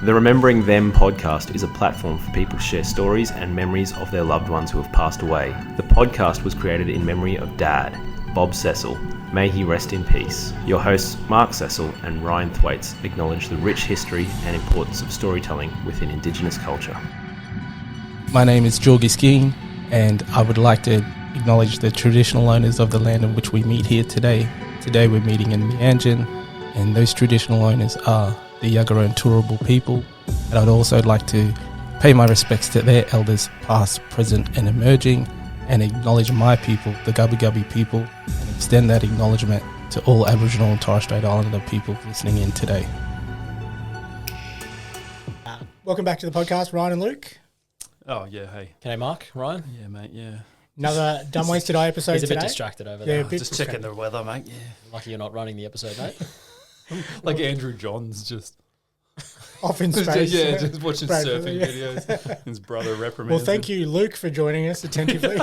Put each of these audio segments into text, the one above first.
The Remembering Them podcast is a platform for people to share stories and memories of their loved ones who have passed away. The podcast was created in memory of Dad, Bob Cecil. May he rest in peace. Your hosts, Mark Cecil and Ryan Thwaites, acknowledge the rich history and importance of storytelling within Indigenous culture. My name is Jorgi Skiing, and I would like to acknowledge the traditional owners of the land in which we meet here today. Today we're meeting in Meanjin, and those traditional owners are the Yagara and Turrbal people. And I'd also like to pay my respects to their elders, past, present and emerging, and acknowledge my people, the Gubbi Gubbi people, and extend that acknowledgement to all Aboriginal and Torres Strait Islander people listening in today. Welcome back to the podcast, Ryan and Luke. Oh, yeah, hey. G'day, Mark. Ryan? Yeah, mate, yeah. Another Dumb Ways to Die episode He's a today. bit distracted over there. Just checking the weather, mate, yeah. Lucky you're not running the episode, mate. Like Andrew Johns just... Off in space. Yeah, just watching surfing yeah. videos. His brother reprimands Well, thank you, Luke, for joining us attentively.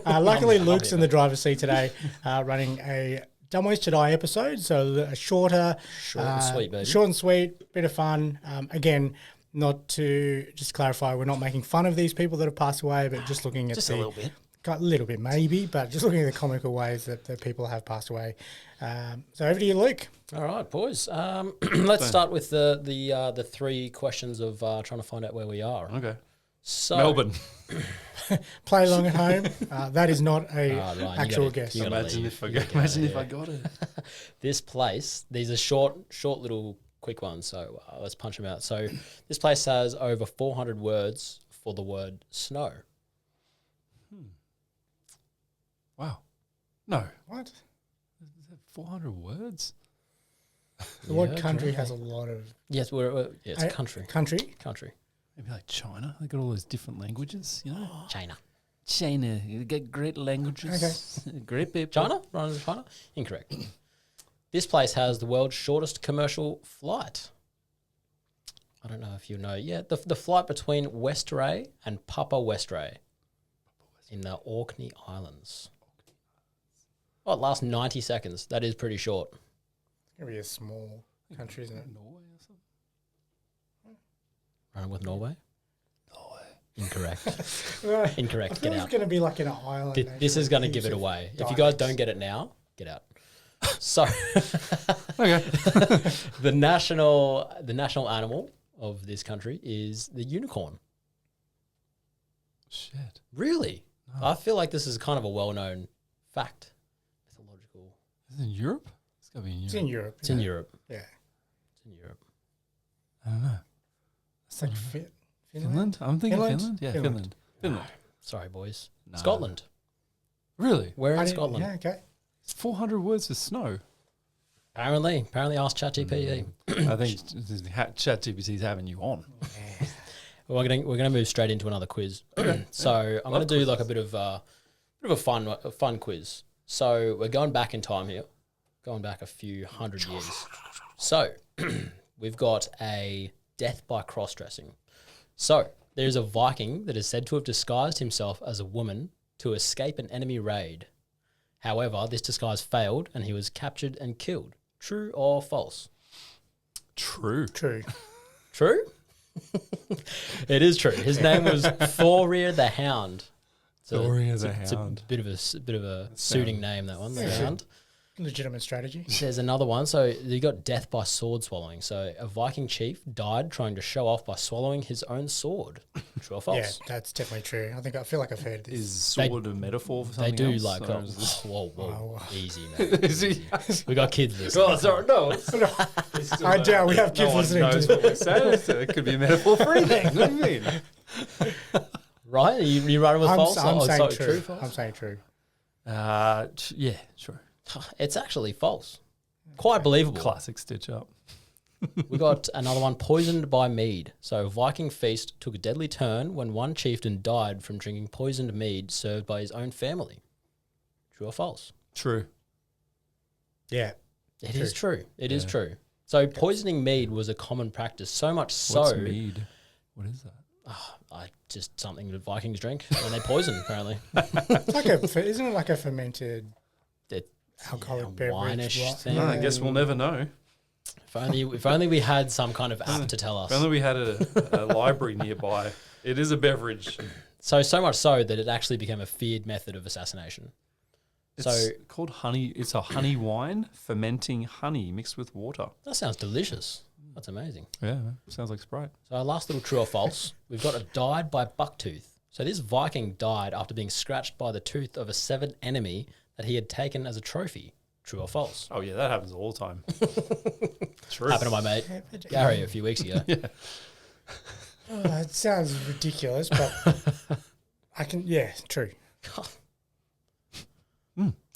Luckily, Luke's in the driver's seat today, running a Dumb Ways to Die episode. So a shorter... Short and sweet, baby. Short and sweet, bit of fun. Again, not to... Just clarify, we're not making fun of these people that have passed away, but just looking at Just a little bit. A little bit, maybe, but just looking at the comical ways that people have passed away. So over to you, Luke. All right, boys. Let's start with the three questions of trying to find out where we are. Okay. So Melbourne. Play along at home. That is not a Ryan, actual guess. Imagine if I got it. This place, these are short little quick ones, so let's punch them out. So this place has over 400 words for the word snow. Wow. No. What? 400 words? What country has a lot of... Yes, it's a country. Country? Country. Maybe like China. They got all those different languages, you know? China. China. You get great languages. Okay. Great people. China? Run to China? Incorrect. This place has the world's shortest commercial flight. I don't know if you know. Yeah, the flight between Westray and Papa Westray in the Orkney Islands. Oh, it lasts 90 seconds. That is pretty short. It's going to be a small country, isn't it? Norway or something? Running with Norway? Norway. Incorrect. Incorrect. I thought Get it was out. going to be like in an island. This is going to give it away. If you guys don't get it now, get out. So, Okay. the national animal of this country is the unicorn. Shit. Really? No. I feel like this is kind of a well-known fact. Mythological. Is it in Europe? It's got to be in Europe. It's in Europe. It's in Europe. Yeah. It's in Europe. I don't know. It's like Finland? I'm thinking Finland? Finland. Yeah, Finland. Finland. Sorry, boys. No. Scotland. Really? Where in I didn't- Scotland? Yeah, okay. It's 400 words for snow. Apparently ask ChatGPT. I think ChatGPT's having you on. We're gonna move straight into another quiz. So I'm gonna do like a bit of a fun quiz. So we're going back in time here, going back a few hundred years. So we've got a death by cross-dressing. So there's a Viking that is said to have disguised himself as a woman to escape an enemy raid. However, this disguise failed and he was captured and killed. True or false? True. True. True? It is true. His name was Thorir the Hound. Thorir the It's a Hound. bit of a suiting name, that one, the Yeah. Hound. Legitimate strategy. There's another one. So you got death by sword swallowing. So a Viking chief died trying to show off by swallowing his own sword. True or false? Yeah, that's definitely true. I feel like I've heard this. Is sword a metaphor for They something do else? like, Or is this- whoa, easy, man. Is he? We got kids listening. Oh, sorry, no. I doubt we have kids listening to knows this. what we're saying. So it could be a metaphor for anything. What do you mean? Right? You running with false? I'm saying sorry, true. false? I'm saying true. Yeah, sure. It's actually false. Quite believable. Classic stitch up. We got another one, poisoned by mead. So Viking feast took a deadly turn when one chieftain died from drinking poisoned mead served by his own family. True or false? True. Yeah. It is true. It is Yeah. true. So poisoning mead was a common practice, so much so. What's mead? What is that? Just something that Vikings drink when they poison, apparently. It's like isn't it like a fermented It, alcoholic yeah, beverage? wine-ish right? thing. No, I guess we'll never know. If only we had some kind of app to tell us. If only we had a library nearby. It is a beverage. So much so that it actually became a feared method of assassination. It's called honey. It's a honey wine, fermenting honey mixed with water. That sounds delicious. That's amazing. Yeah, sounds like Sprite. So our last little true or false, we've got a died by bucktooth. So this Viking died after being scratched by the tooth of a severed enemy that he had taken as a trophy. True or false? Oh yeah, that happens all the time. True. Happened to my mate Gary a few weeks ago. Yeah. Oh, it sounds ridiculous, but true.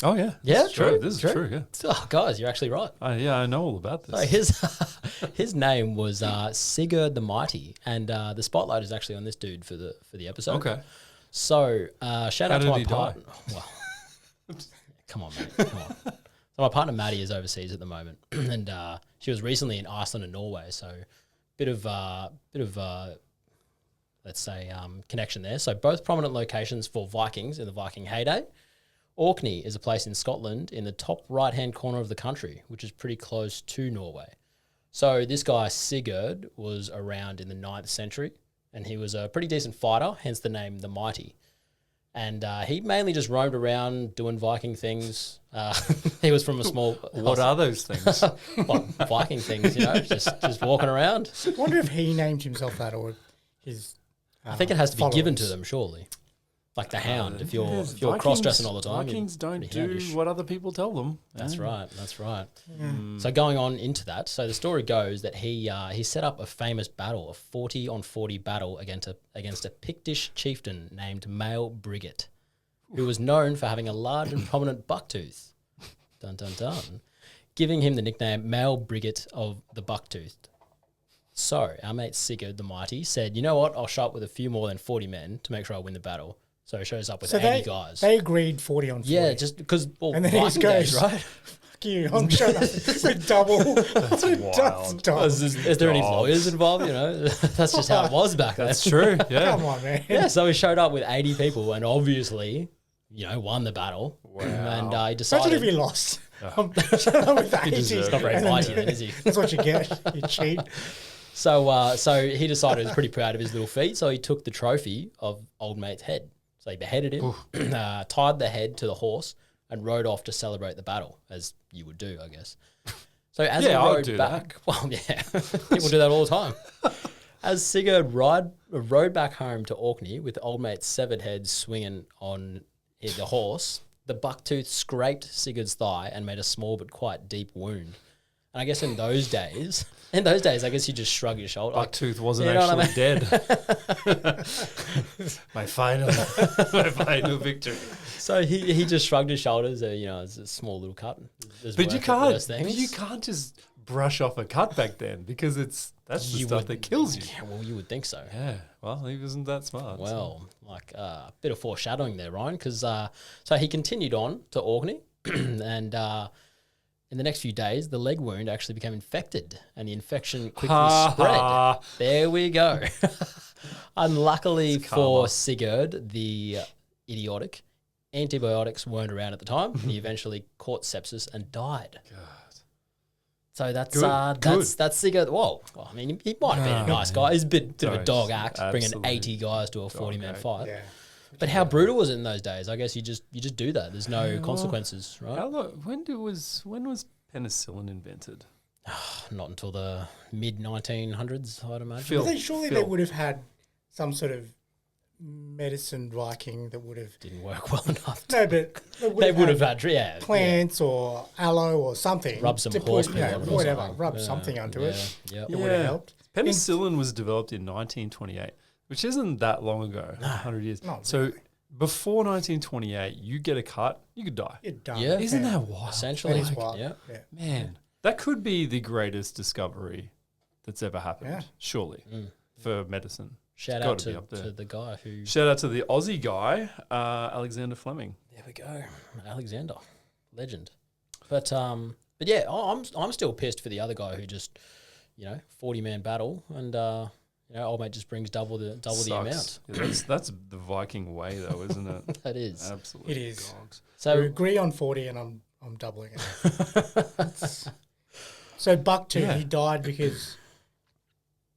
Oh yeah. Yeah, This is true. This is true. Yeah. Oh, guys, you're actually right. I know all about So this. his name was Sigurd the Mighty, and the spotlight is actually on this dude for the episode. Okay. So shout out How to did my he die? partner. Well, come on, mate. Come on. So my partner Maddie is overseas at the moment, and she was recently in Iceland and Norway. So bit of let's say connection there. So both prominent locations for Vikings in the Viking heyday. Orkney is a place in Scotland in the top right-hand corner of the country, which is pretty close to Norway. So this guy, Sigurd, was around in the 9th century, and he was a pretty decent fighter, hence the name the Mighty. And he mainly just roamed around doing Viking things. He was from a small... What are those things? Well, Viking things, just walking around. I wonder if he named himself that or his. I think it has to be given to followers. them, surely. Like the Hound, if you're Vikings- cross-dressing all the time. Vikings you're don't pretty do houndish. what other people tell them. That's right. So going on into that, so the story goes that he set up a famous battle, a 40-on-40 battle against a Pictish chieftain named Mael Brigget, who was known for having a large and prominent bucktooth. Dun dun dun, giving him the nickname Mael Brigget of the Bucktoothed. So our mate Sigurd the Mighty said, "You know what? I'll show up with a few more than 40 men to make sure I win the battle." So he shows up with 80 guys. They agreed 40 on 40. Yeah, just because, well, And then he Viking goes, days, right? Fuck you, I'm showing up with double. That's wild. Is there any lawyers involved? That's just how it was back then. That's true. Yeah. Come on, man. Yeah, so he showed up with 80 people and obviously, won the battle. Wow. And he decided... Imagine if he lost. Showing up with 80. deserved not very and then- mighty then, is he? That's what you get. You cheat. So he decided he was pretty proud of his little feat, so he took the trophy of old mate's head. So he beheaded him, tied the head to the horse, and rode off to celebrate the battle, as you would do, I guess. So as he I would rode do back, well, yeah, people do that all the time. As Sigurd rode back home to Orkney with old mate's severed head swinging on the horse, the bucktooth scraped Sigurd's thigh and made a small but quite deep wound. And I guess in those days, I guess you just shrug your shoulder. Bucktooth wasn't You know what I actually dead. my final victory. So he just shrugged his shoulders. It's a small little cut. But you can't just brush off a cut back then because that's the stuff that kills you. Yeah, well, you would think so. Yeah, well, he wasn't that smart. Well, like a bit of foreshadowing there, Ryan, because so he continued on to Orkney, and in the next few days, the leg wound actually became infected, and the infection quickly spread. There we go. Unluckily for Sigurd, the idiotic, antibiotics weren't around at the time. He eventually caught sepsis and died. God. So that's Good. that's Sigurd. Well, I mean, he might have been a nice guy. He's a bit of a dog act, bringing Absolutely. 80 guys to a 40-man fight. Yeah. But how brutal was it in those days? I guess you just do that. There's no consequences, right? How long, when was penicillin invented? Not until the mid 1900s, I'd imagine. Surely they would have had some sort of medicine Viking that would have... Didn't work well enough. No, but They would have had plants or aloe or something. Rub some to horse put, poo on it or whatever. something. Rub Yeah, something onto it. Yeah. It would have helped. Penicillin was developed in 1928, which isn't that long ago, 100 years. Not So really. before 1928, you get a cut, you could die. You're done. Yeah. Isn't that wild? Essentially, That is wild. yeah. Yeah. Man, that could be the greatest discovery that's ever happened, Yeah. surely, for medicine. Shout It's out gotta be up there. to the guy who... Shout out to the Aussie guy, Alexander Fleming. There we go. Alexander. Legend. But yeah, I'm still pissed for the other guy who just, 40-man battle and, old mate just brings double the amount. Yeah, that's the Viking way, though, isn't it? That is. Absolutely. It is. Dogs. We So agree on 40 and I'm doubling it. It's So Bucktooth, Yeah. he died because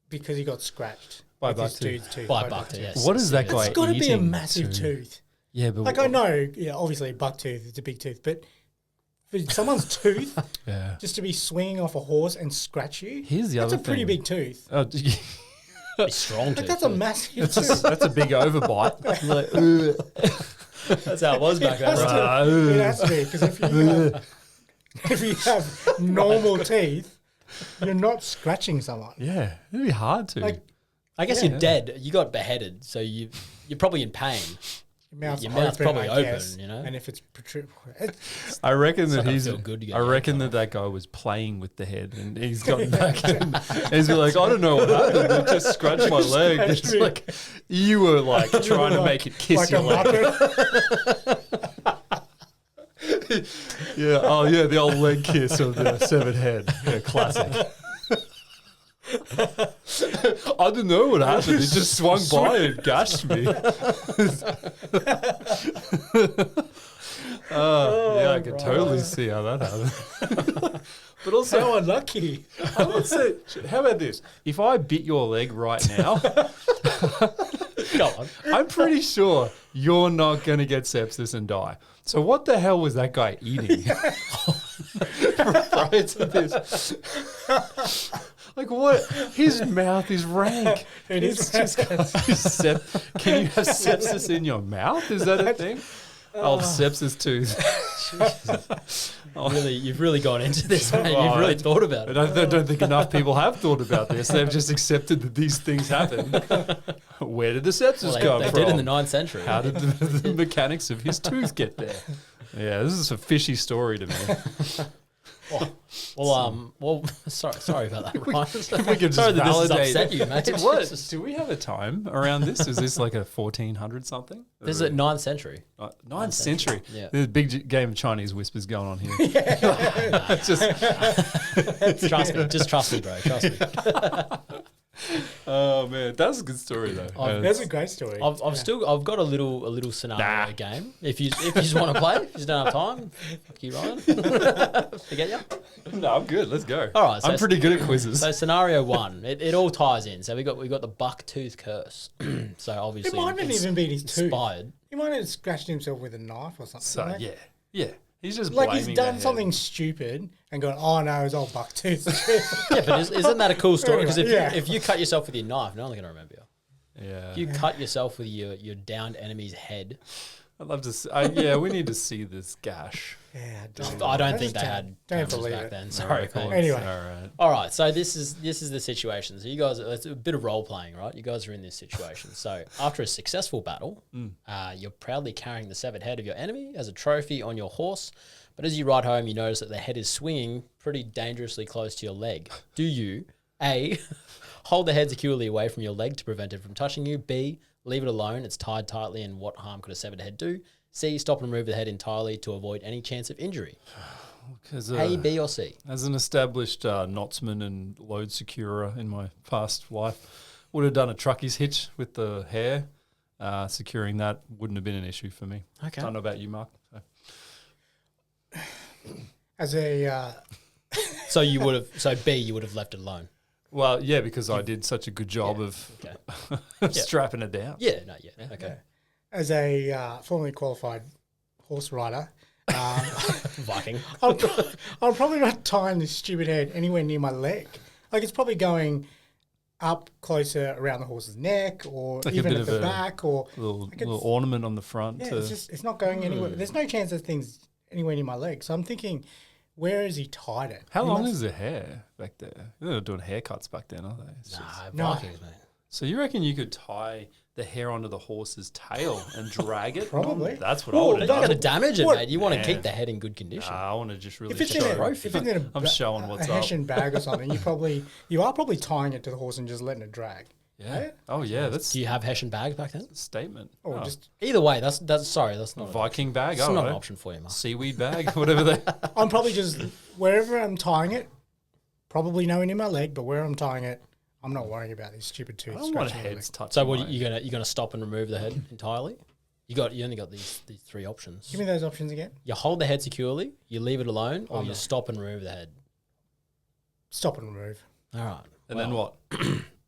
he got scratched By with his Bucktooth. tooth. By Bucktooth, yes. What is that guy It's got to be a eating massive to- tooth. Yeah, but Like I know, obviously a bucktooth, it's a big tooth, but for someone's tooth Yeah. just to be swinging off a horse and scratch you, Here's the that's other a pretty thing. big tooth. Oh, Be strong Like tooth. that's a too. massive tooth. that's a big overbite. That's how it was back then. It has Right? to- it has to be because if you have normal teeth, you're not scratching someone. Yeah, it'd be hard to. Like I guess Yeah. you're dead. You got beheaded, so you're probably in pain. Your mouth's probably I open, guess, you know? And if it's I reckon that not gonna he's. feel good to get I your reckon head that guy was playing with the head, and he's gotten back. And he's been like, I don't know what happened. It just scratched my leg. It's me. like you were like trying to make it kiss like your a leg. muppet. Yeah. Oh yeah, the old leg kiss of the severed head. Yeah, classic. I don't know what happened. It just swung by and gashed me. Yeah, I can totally see how that happened. But also, How unlucky. I would say, how about this? If I bit your leg right now, Go on. I'm pretty sure you're not going to get sepsis and die. So what the hell was that guy eating prior to this? Like what? His mouth is rank. It is Can you have sepsis in your mouth? Is that a thing? Oh, sepsis tooth. Really, you've really gone into this, mate. Oh, You've really I- thought about But it. I don't think enough people have thought about this. They've just accepted that these things happen. Where did the sepsis Well, come they from? did in the 9th century. How did the mechanics of his tooth get there? Yeah, this is a fishy story to me. Well, sorry about that, Ryan. We could just Sorry that this has validate- upset you, mate. What? Do we have a time around this? Is this like a 1400 something? This is at 9th century. 9th century. Yeah. There's a big game of Chinese whispers going on here. It's just, Just trust me, bro. Trust me. oh man, that's a good story though. That's a great story. I've got a little scenario game. If you just want to play, if you just don't have time, fuck you, Ryan. Forget you. No, I'm good. Let's go. All right, so I'm pretty good at quizzes. So scenario 1, it all ties in. So we got the bucktooth curse. So it obviously might not even be his tooth. inspired. He might have scratched himself with a knife or something. So like. yeah. He's just Like blaming he's the done head. something stupid and gone, oh no, it was old bucktooth. Yeah, but isn't that a cool story? Because Anyway, yeah. if you cut yourself with your knife, no one's going to remember you. Yeah. If you cut yourself with your downed enemy's head, I'd love to. Yeah, we need to see this gash. Yeah, I don't That's think they just had don't cameras believe back it. then. Sorry, mate. Anyway. all right. All right, so this is the situation. So you guys, it's a bit of role playing, right? You guys are in this situation. So after a successful battle, you're proudly carrying the severed head of your enemy as a trophy on your horse. But as you ride home, you notice that the head is swinging pretty dangerously close to your leg. Do you A, hold the head securely away from your leg to prevent it from touching you? B, leave it alone, it's tied tightly, and what harm could a severed head do? C, stop and remove the head entirely to avoid any chance of injury? Because A, B, or C? as an established knotsman and load securer in my past life, would have done a truckie's hitch with the hair. Securing that wouldn't have been an issue for me. Okay. I don't know about you, Mark. So. As a So B, you would have left it alone. Well, yeah, because I did such a good job of Okay. strapping it down. Yeah, no, yeah. Okay. as a formerly qualified horse rider, Viking. I'm probably not tying this stupid head anywhere near my leg. Like it's probably going up closer around the horse's neck, or Like a even bit at of the a back, or Little, like it's- little ornament on the front. yeah, to, it's not going anywhere. There's no chance that thing's anywhere near my leg. So I'm thinking, where has he tied it? how He long must- is the hair back there? They're not doing haircuts back then, are they? It's just- No. Vikings, mate. So you reckon you could tie the hair onto the horse's tail and drag it? Probably. That's what Well, I would You're have not done. going to damage it, What- mate. You want to Yeah. keep the head in good condition. I want to just really If it's, show. in a, if it's in a, I'm showing what's a up. Hessian bag or something, you are probably tying it to the horse and just letting it drag. Yeah. Right? Oh yeah, that's Do you have Hessian bags back then? a statement. Or Oh, just Either way, that's not a Viking bag. that's I not don't an know. option for you, Mark. Seaweed bag, whatever they. I'm probably just wherever I'm tying it, probably nowhere near my leg, but where I'm tying it, I'm not worrying about these stupid tooth I don't want scratching my heads leg. touching. So what my- you gonna stop and remove the head entirely? You only got these 3 options. Give me those options again. You hold the head securely, you leave it alone, or you stop and remove the head. Stop and remove. All right. And then what?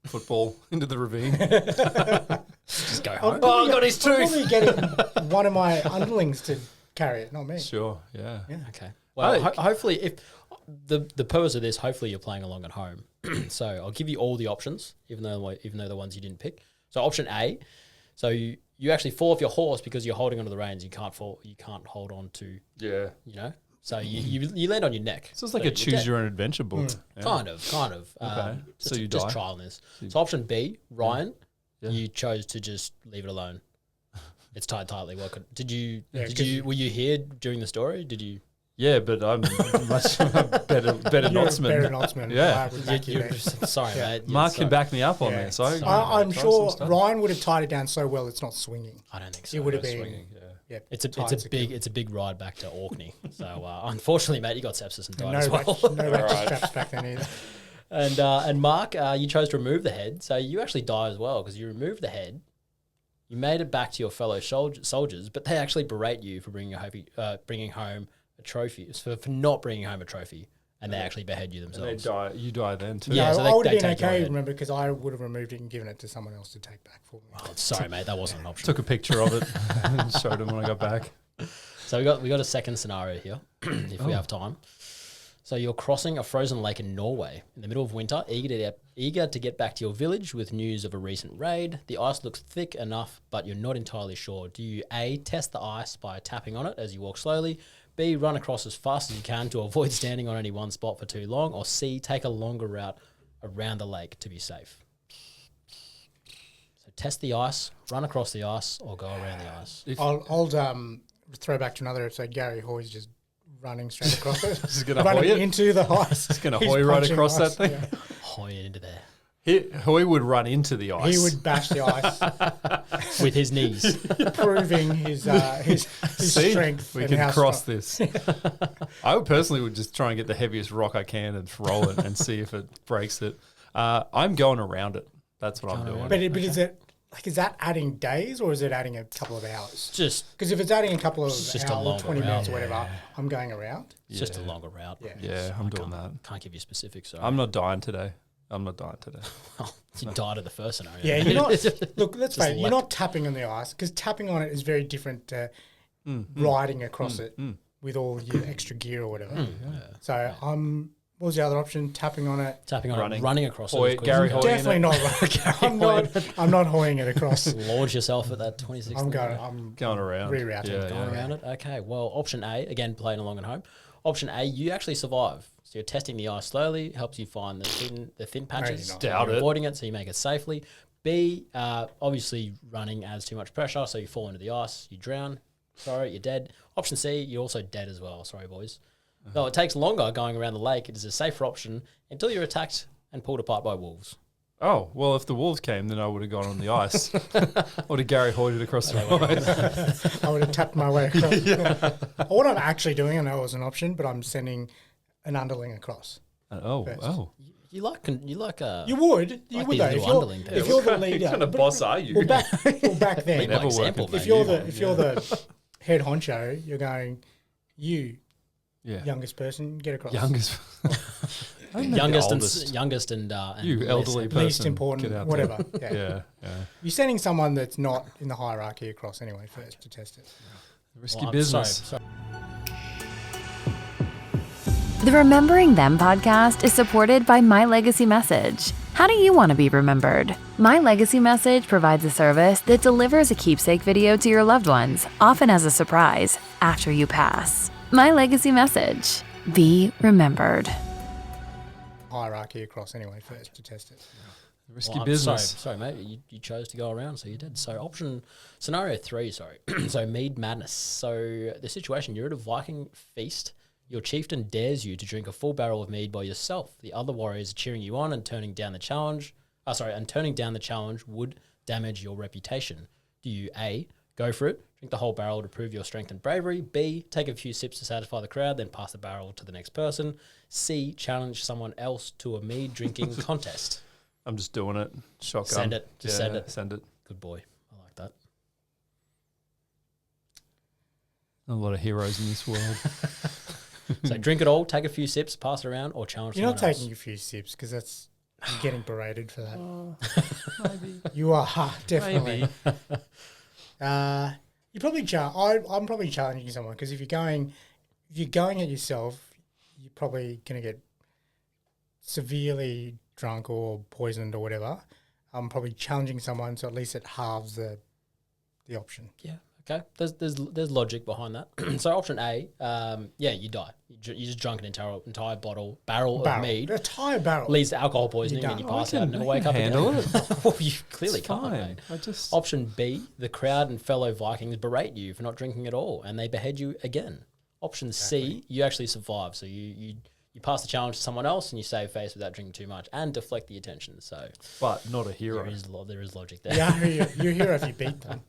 Football into the ravine. Just go home. Oh, I got his I'm tooth. probably getting one of my underlings to carry it, not me. Sure, yeah. Okay. Well, Hey. hopefully, if the purpose of this, hopefully you're playing along at home. So I'll give you all the options, even though the ones you didn't pick. So option A, so you actually fall off your horse because you're holding onto the reins. You can't fall. You can't hold on to. Yeah. So you land on your neck. So it's like So a you're choose dead. your own adventure book. Yeah. Kind of. Okay. So you just die. trial this. So option B, Ryan, Yeah. you chose to just leave it alone. It's tied tightly. What did you? Yeah, Did you? Were you here during the story? Did you? Yeah, but I'm much better You're a better knotsman. knotsman. Yeah. I would back you there. Sorry, Yeah. mate. Mark Sorry. can back me up on Yeah. this. So I'm try sure some stuff. Ryan would have tied it down so well it's not swinging. I don't think so. It would have Yeah, been. swinging, yeah. Yeah, It's a tied it's a secure. big ride back to Orkney. So unfortunately, mate, you got sepsis and died No as well. ratchet straps back then either. And Mark, you chose to remove the head, so you actually die as well because you removed the head. You made it back to your fellow soldiers, but they actually berate you for bringing home a trophy, for not bringing home a trophy, and they actually behead you And themselves. they die. You die then too. Yeah, No, so I would they have been take your okay, head. remember, because I would have removed it and given it to someone else to take back for me. Oh, sorry, mate, that wasn't an option. Took a picture of it and showed him when I got back. So we got a second scenario here, if we have time. So you're crossing a frozen lake in Norway in the middle of winter, eager to get back to your village with news of a recent raid. The ice looks thick enough, but you're not entirely sure. Do you A, test the ice by tapping on it as you walk slowly, B, run across as fast as you can to avoid standing on any one spot for too long, or C, take a longer route around the lake to be safe? So test the ice, run across the ice, or go around the ice. I'll throw back to another episode. Gary Hoy's just running straight across it. Just gonna running hoy it. into the ice. Just gonna He's hoy right punching across that ice, thing. yeah. Hoy it into there Hoy would run into the ice. He would bash the ice, with his knees. proving his See, strength. we and can how cross strong- this. I would personally would just try and get the heaviest rock I can and throw it and see if it breaks it. I'm going around it. That's what I'm doing. But is it like, is that adding days or is it adding a couple of hours? Just Because if it's adding a couple of just a hours, longer 20 minutes, or route. whatever, I'm going around. It's just a longer route. Yeah. Yeah, I'm doing that. Can't give you specifics. Sorry. I'm not dying today. You died at the first scenario. Yeah, you're not. Look, let's face it. You're leapt. not tapping on the ice because tapping on it is very different to riding across it with all your extra gear or whatever. So what was the other option? Tapping on it. Tapping on Running. it, running across Hoy- it. as quick Gary as you Hoy. can. Definitely not. I'm not hoying it across. Launch yourself at that 26. I'm going. I'm Going around. rerouting. Yeah, Going around it. Okay. Well, option A, again, playing along at home. Option A, you actually survive. So you're testing the ice slowly, helps you find the thin patches. not. Doubt You're it. avoiding it, so you make it safely. B, obviously running adds too much pressure, so you fall into the ice, you drown. Sorry, you're dead. Option C, you're also dead as well. Sorry, boys. Though it takes longer going around the lake, it is a safer option until you're attacked and pulled apart by wolves. Oh, well, if the wolves came, then I would have gone on the ice. Would have Gary Hoyed it across the ice. I would have tapped my way across. What I'm actually doing, I know it was an option, but I'm sending an underling across. Oh. You like You would like though. these If little underling you're, things. if you're the leader. What kind of but- boss are you? Well, back then, Never like example, working. mate. if you're the head honcho, you're going, you Yeah. youngest person, get across. Youngest. youngest and You least- elderly person. least important, get out whatever. there. Yeah. Yeah. You're sending someone that's not in the hierarchy across anyway first to test it. Risky Well, I'm business. sorry. The Remembering Them podcast is supported by My Legacy Message. How do you want to be remembered? My Legacy Message provides a service that delivers a keepsake video to your loved ones, often as a surprise, after you pass. My Legacy Message. Be remembered. Hierarchy across anyway first to test it. Risky Well, I'm business. Sorry, mate. You chose to go around, so you did. So scenario 3, sorry. So mead madness. So the situation, you're at a Viking feast. Your chieftain dares you to drink a full barrel of mead by yourself. The other warriors are cheering you on and turning down the challenge. Turning down the challenge would damage your reputation. Do you A, go for it, drink the whole barrel to prove your strength and bravery? B, take a few sips to satisfy the crowd, then pass the barrel to the next person? C, challenge someone else to a mead drinking contest? I'm just doing it. Shotgun. Send it. Just send it. Send it. Good boy. I like that. A lot of heroes in this world. So drink it all, take a few sips, pass it around, or challenge You're not someone taking a few sips because that's you're getting berated for that. Maybe. You are definitely. Maybe. You probably I'm probably challenging someone because if you're going at yourself, you're probably going to get severely drunk or poisoned or whatever. I'm probably challenging someone, so at least it halves the option. Yeah. Okay. There's logic behind that. So option A, you die. You just drunk an entire barrel of mead. An entire barrel. Leads to alcohol poisoning and you pass out and never wake up again. Handle it. Well, you clearly It's can't. fine. Mate. Option B, the crowd and fellow Vikings berate you for not drinking at all and they behead you again. Option C, you actually survive. So you pass the challenge to someone else and you save face without drinking too much and deflect the attention. So, But not a hero. there is logic there. Yeah, you're a hero if you beat them.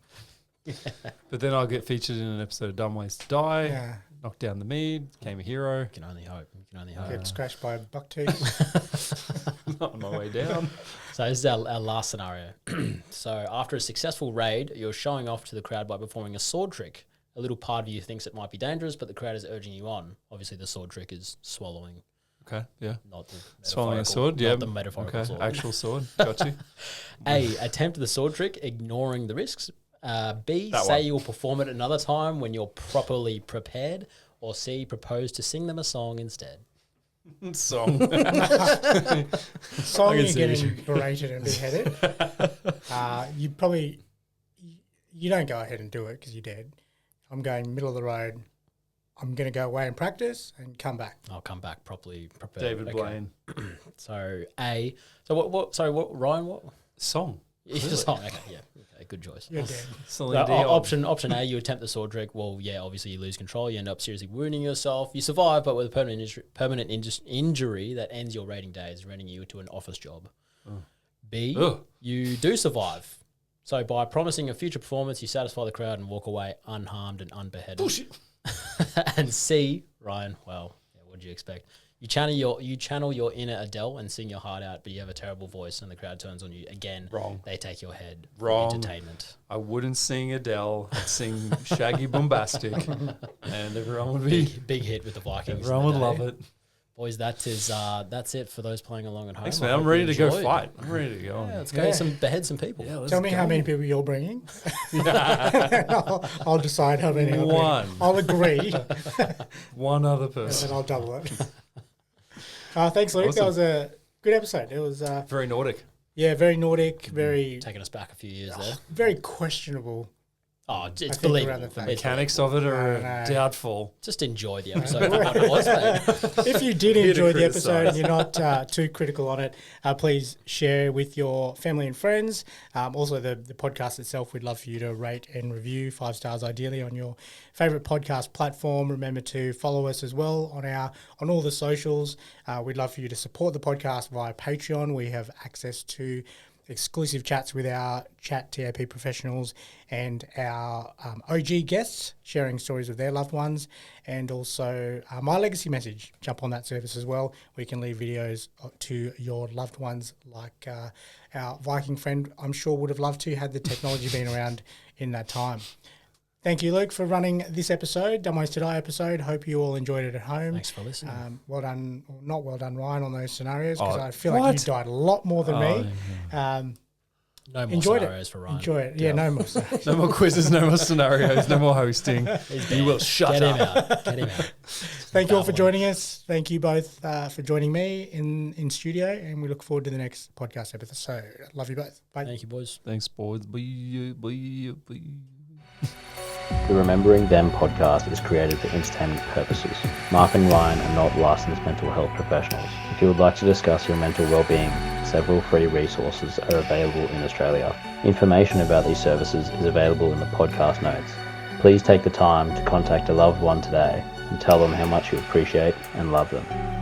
But then I'll get featured in an episode of Dumb Ways to Die. Yeah. Knocked down the mead, became a hero. You can only hope. Get scratched by a bucktooth. Not on my way down. So this is our last scenario. So after a successful raid, you're showing off to the crowd by performing a sword trick. A little part of you thinks it might be dangerous, but the crowd is urging you on. Obviously, the sword trick is swallowing, Okay, yeah. not the Swallowing a metaphorical- sword, yeah. not the metaphorical Okay, sword. actual sword. Got you. A, attempt the sword trick, ignoring the risks. B, That say one. you will perform it another time when you're properly prepared. Or C, propose to sing them a song instead. Song. Song I can you're see getting berated and beheaded. You don't go ahead and do it because you're dead. I'm going middle of the road. I'm going to go away and practice and come back. I'll come back properly prepared. David Okay. Blaine. So A. So what? Sorry, what? Ryan? What? Song. It's a song. Okay, yeah. Okay, good choice. You're dead. Celine So, Dion. option A, you attempt the sword trick. Well, yeah, obviously you lose control. You end up seriously wounding yourself. You survive, but with a permanent injury that ends your raiding days, renting you to an office job. B, Ugh. you do survive. So by promising a future performance, you satisfy the crowd and walk away unharmed and unbeheaded. Bullshit. And C, Ryan, well, yeah, what do you expect? You channel your inner Adele and sing your heart out, but you have a terrible voice and the crowd turns on you again. Wrong. They take your head. Wrong. For entertainment. I wouldn't sing Adele. I'd sing Shaggy Bombastic. And everyone would be... Big hit with the Vikings. Everyone in would the love day. it. Boys, that's it for those playing along at home. Thanks, I man. I'm hope ready you to go enjoyed. fight. I'm ready to go. Yeah, let's go behead some people. Yeah, let's Tell me go. how many people you're bringing. I'll decide how many I'll bring. One. I'll agree, One other and person. then I'll double it. Thanks, Luke. Awesome. That was a good episode. It was, Very Nordic. very Nordic, very Taking us back a few years there. very questionable. Oh, it's think believable. around the thing. It's Mechanics of it are No. doubtful. Just enjoy the episode for what it was, mate. If you did Here to enjoy the episode and criticise. you're not too critical on it, please share with your family and friends. Also, the podcast itself, we'd love for you to rate and review 5 stars ideally on your favourite podcast platform. Remember to follow us as well on all the socials. We'd love for you to support the podcast via Patreon. We have access to exclusive chats with our chat TAP professionals and our OG guests sharing stories of their loved ones, and also My Legacy Message. Jump on that service as well. We can leave videos to your loved ones like our Viking friend I'm sure would have loved to had the technology been around in that time. Thank you, Luke, for running this episode, Dumb Ways to Die episode. Hope you all enjoyed it at home. Thanks for listening. Well done, or not well done, Ryan, on those scenarios, because Oh, I feel like what? you died a lot more than me. No more enjoyed it. scenarios for Ryan. Enjoy it. Yeah, no more. scenarios. No more quizzes, no more scenarios, no more hosting. You will shut Get up. him out. Get him out. Thank you all for joining us. Thank you both for joining me in studio, and we look forward to the next podcast episode. So, love you both. Bye. Thank you, boys. Thanks, boys. Bye. The Remembering Them podcast is created for entertainment purposes. Mark and Ryan are not licensed mental health professionals. If you would like to discuss your mental well-being, several free resources are available in Australia. Information about these services is available in the podcast notes. Please take the time to contact a loved one today and tell them how much you appreciate and love them.